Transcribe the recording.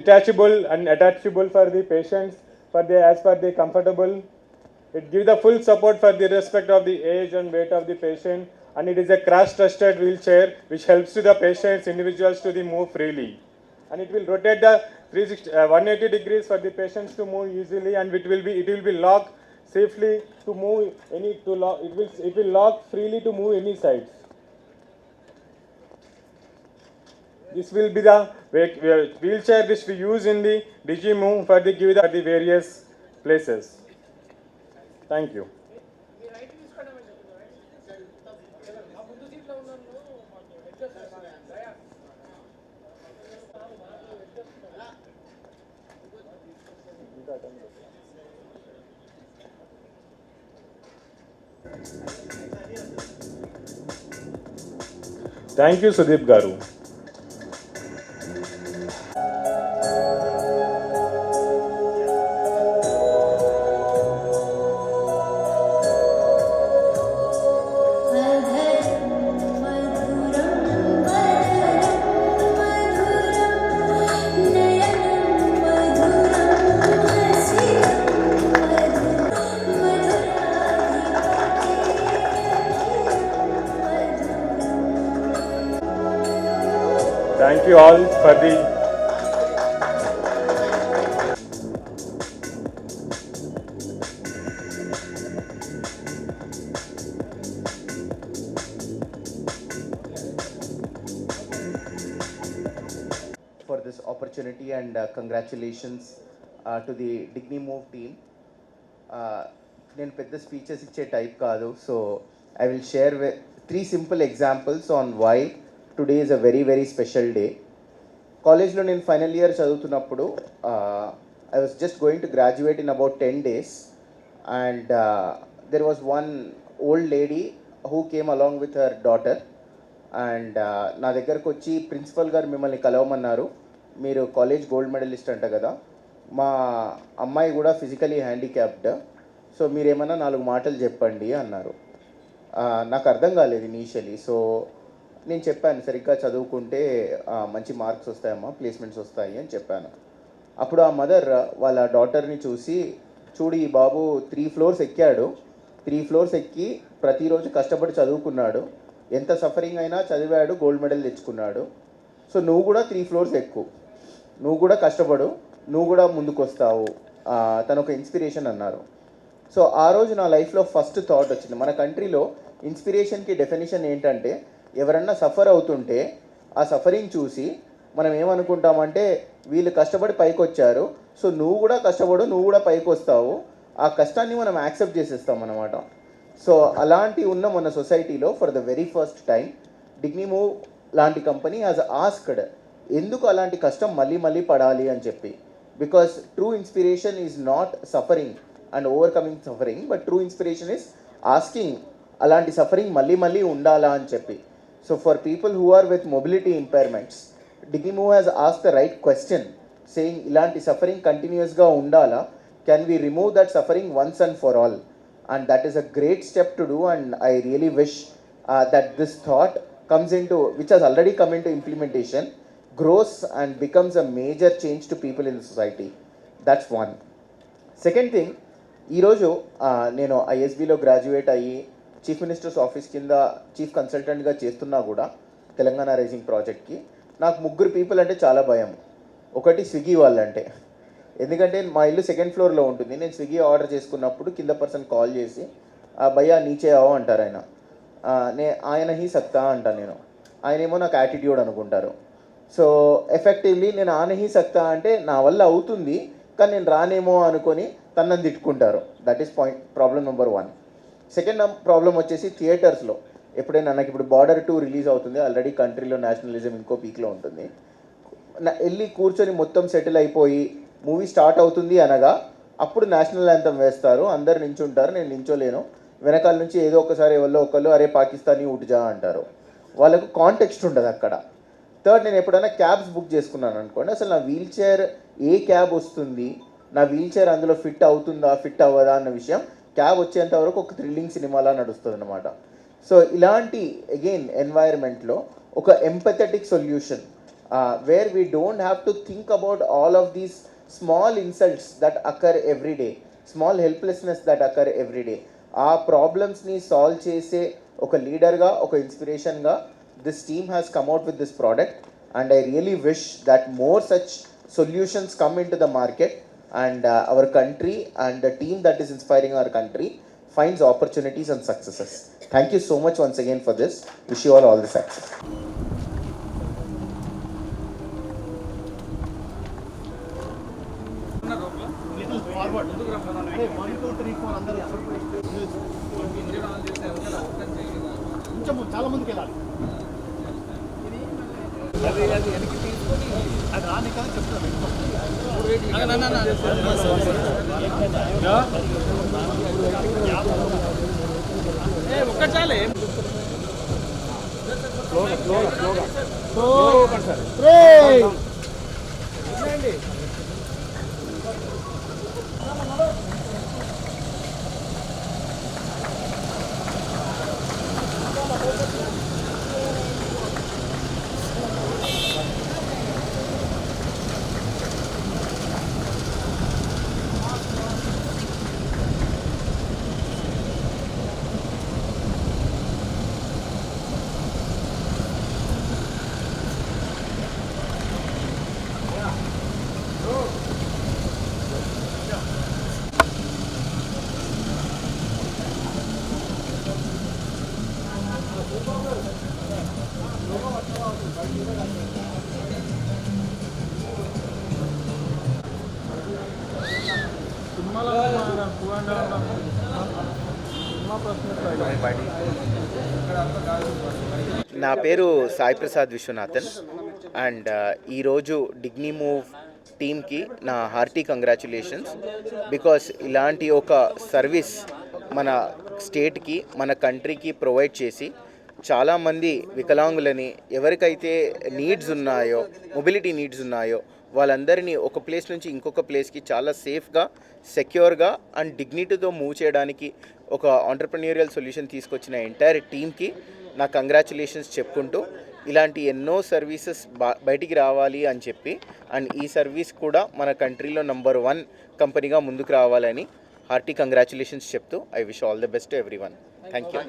detachable and attachable for the patients for the as per the comfortable. It gives the full support for the respect of the age and weight of the patient, and it is a crash trusted wheelchair which helps to the patients individuals to the move freely, and it will rotate the 180 degrees for the patients to move easily, and it will be locked safely to move any to lock it will lock freely to move any sides. This will be the wheelchair which we use in the DigiMove for the various places. Thank you. Thank you, Sudeep Garu. Thank you all for the for this opportunity and congratulations to the DigiMove team. నేను పెద్ద speeches ఇచ్చే type కాదు, so I will share three simple examples on why today is a very very special day. కాలేజ్లో నేను final year చదువుతున్నప్పుడు I was just going to graduate in about 10 days, and there was one old lady who came along with her daughter, అండ్ నా దగ్గరకు వచ్చి principal గారు మిమ్మల్ని కలవమన్నారు, మీరు కాలేజ్ గోల్డ్ మెడలిస్ట్ అంట కదా, మా అమ్మాయి కూడా ఫిజికలీ హ్యాండిక్యాప్డ్, సో మీరేమన్నా 4 మాటలు చెప్పండి అన్నారు. నాకు అర్థం కాలేదు ఇనీషియలీ, సో నేను చెప్పాను సరిగ్గా చదువుకుంటే మంచి మార్క్స్ వస్తాయమ్మా, ప్లేస్మెంట్స్ వస్తాయి అని చెప్పాను. అప్పుడు ఆ మదర్ వాళ్ళ డాటర్ని చూసి, చూడు ఈ బాబు 3 floors ఎక్కాడు, 3 floors ఎక్కి ప్రతిరోజు కష్టపడి చదువుకున్నాడు, ఎంత సఫరింగ్ అయినా చదివాడు, గోల్డ్ మెడల్ తెచ్చుకున్నాడు, సో నువ్వు కూడా 3 floors ఎక్కు, నువ్వు కూడా కష్టపడు, నువ్వు కూడా ముందుకు వస్తావు, తను ఒక ఇన్స్పిరేషన్ అన్నారు. సో ఆ రోజు నా లైఫ్లో ఫస్ట్ థాట్ వచ్చింది, మన కంట్రీలో ఇన్స్పిరేషన్కి డెఫినేషన్ ఏంటంటే ఎవరన్నా సఫర్ అవుతుంటే ఆ సఫరింగ్ చూసి మనం ఏమనుకుంటామంటే వీళ్ళు కష్టపడి పైకి వచ్చారు, సో నువ్వు కూడా కష్టపడు, నువ్వు కూడా పైకి వస్తావు, ఆ కష్టాన్ని మనం యాక్సెప్ట్ చేసేస్తాం అన్నమాట. సో అలాంటి ఉన్న మన సొసైటీలో for the very first time DigiMove లాంటి కంపెనీ హాజ్ ఆస్క్డ్ ఎందుకు అలాంటి కష్టం మళ్ళీ మళ్ళీ పడాలి అని చెప్పి. Because true inspiration is not suffering and overcoming suffering, but true inspiration is asking అలాంటి సఫరింగ్ మళ్ళీ మళ్ళీ ఉండాలా అని చెప్పి. So for people who are with mobility impairments, DigiMove has ask the right question saying ఇలాంటి సఫరింగ్ కంటిన్యూస్గా ఉండాలా, can we remove that suffering once and for all, and that is a great step to do, and I really wish that this thought comes into, which has already come into implementation, grows and becomes a major change to people in the society. That's one. Second thing, ఈరోజు నేను ISBలో graduate అయ్యి chief ministers office కింద chief కన్సల్టెంట్గా చేస్తున్నా కూడా Telangana rising ప్రాజెక్ట్కి నాకు 3 people అంటే చాలా భయం. ఒకటి స్విగ్గీ వాళ్ళంటే, ఎందుకంటే మా ఇల్లు 2nd floorలో ఉంటుంది, నేను స్విగ్గీ ఆర్డర్ చేసుకున్నప్పుడు కింద పర్సన్ కాల్ చేసి భయ్యా నీచే ఆవో అంటారు, ఆయన హీ సక్తా అంట, ఆయనేమో నాకు యాటిట్యూడ్ అనుకుంటారు. సో ఎఫెక్టివ్లీ నేను ఆనహీ సక్తా అంటే నా వల్ల అవుతుంది కానీ నేను రానేమో అనుకొని తనని తిట్టుకుంటారు. That is problem number 1. Second problem వచ్చేసి థియేటర్స్లో ఎప్పుడైనా నాకు ఇప్పుడు బార్డర్ 2 రిలీజ్ అవుతుంది, ఆల్రెడీ కంట్రీలో నేషనలిజం ఇంకో పీక్లో ఉంటుంది, వెళ్ళి కూర్చొని మొత్తం సెటిల్ అయిపోయి మూవీ స్టార్ట్ అవుతుంది అనగా అప్పుడు నేషనల్ యాంథమ్ వేస్తారు, అందరు నించుంటారు, నేను నించోలేను, వెనకాల నుంచి ఏదో ఒకసారి ఎవరో ఒకళ్ళు అరే పాకిస్తానీ ఉట్జా అంటారు, వాళ్ళకు కాంటెక్స్ట్ ఉండదు అక్కడ. థర్డ్, నేను ఎప్పుడైనా క్యాబ్స్ బుక్ చేసుకున్నాను అనుకోండి, అసలు నా వీల్ చైర్ ఏ క్యాబ్ వస్తుంది, నా వీల్ చైర్ అందులో ఫిట్ అవుతుందా ఫిట్ అవ్వదా అన్న విషయం క్యాబ్ వచ్చేంత వరకు ఒక థ్రిల్లింగ్ సినిమాలా నడుస్తుంది అనమాట. సో ఇలాంటి అగైన్ ఎన్వైర్న్మెంట్లో ఒక empathetic solution, where we don't have to think about all of these small insults that occur every day, small helplessness that occur every day. ఆ ప్రాబ్లమ్స్ని సాల్వ్ చేసే ఒక లీడర్గా, ఒక ఇన్స్పిరేషన్గా this team has come out with this product, and I really wish that more such solutions come into the market, and our country and the team that is inspiring our country finds opportunities and successes. Thank you so much once again for this. Wish you all the success. Little forward. 1, 2, 3, 4 అందరూ కొంచెం చాలా మందికి వెళ్ళాలి. అది రాని కదా చెప్తాను. ఒక్క చాలే నా పేరు సాయి ప్రసాద్ విశ్వనాథన్, అండ్ ఈరోజు డిగ్నీ మూవ్ టీమ్కి నా హార్టీ కంగ్రాచులేషన్స్. బికాస్ ఇలాంటి ఒక సర్వీస్ మన స్టేట్కి, మన కంట్రీకి ప్రొవైడ్ చేసి చాలామంది వికలాంగులని, ఎవరికైతే నీడ్స్ ఉన్నాయో, మొబిలిటీ నీడ్స్ ఉన్నాయో, వాళ్ళందరినీ ఒక ప్లేస్ నుంచి ఇంకొక ప్లేస్కి చాలా సేఫ్గా, సెక్యూర్గా అండ్ డిగ్నిటీతో మూవ్ చేయడానికి ఒక ఆంటర్ప్రెన్యూరియల్ సొల్యూషన్ తీసుకొచ్చిన ఎంటైర్ టీమ్కి నా కంగ్రాచులేషన్స్ చెప్పుకుంటూ, ఇలాంటి ఎన్నో సర్వీసెస్ బయటికి రావాలి అని చెప్పి, అండ్ ఈ సర్వీస్ కూడా మన కంట్రీలో నంబర్ 1 కంపెనీగా ముందుకు రావాలని హార్టీ కంగ్రాచులేషన్స్ చెప్తూ I wish all the best to everyone. Thank you.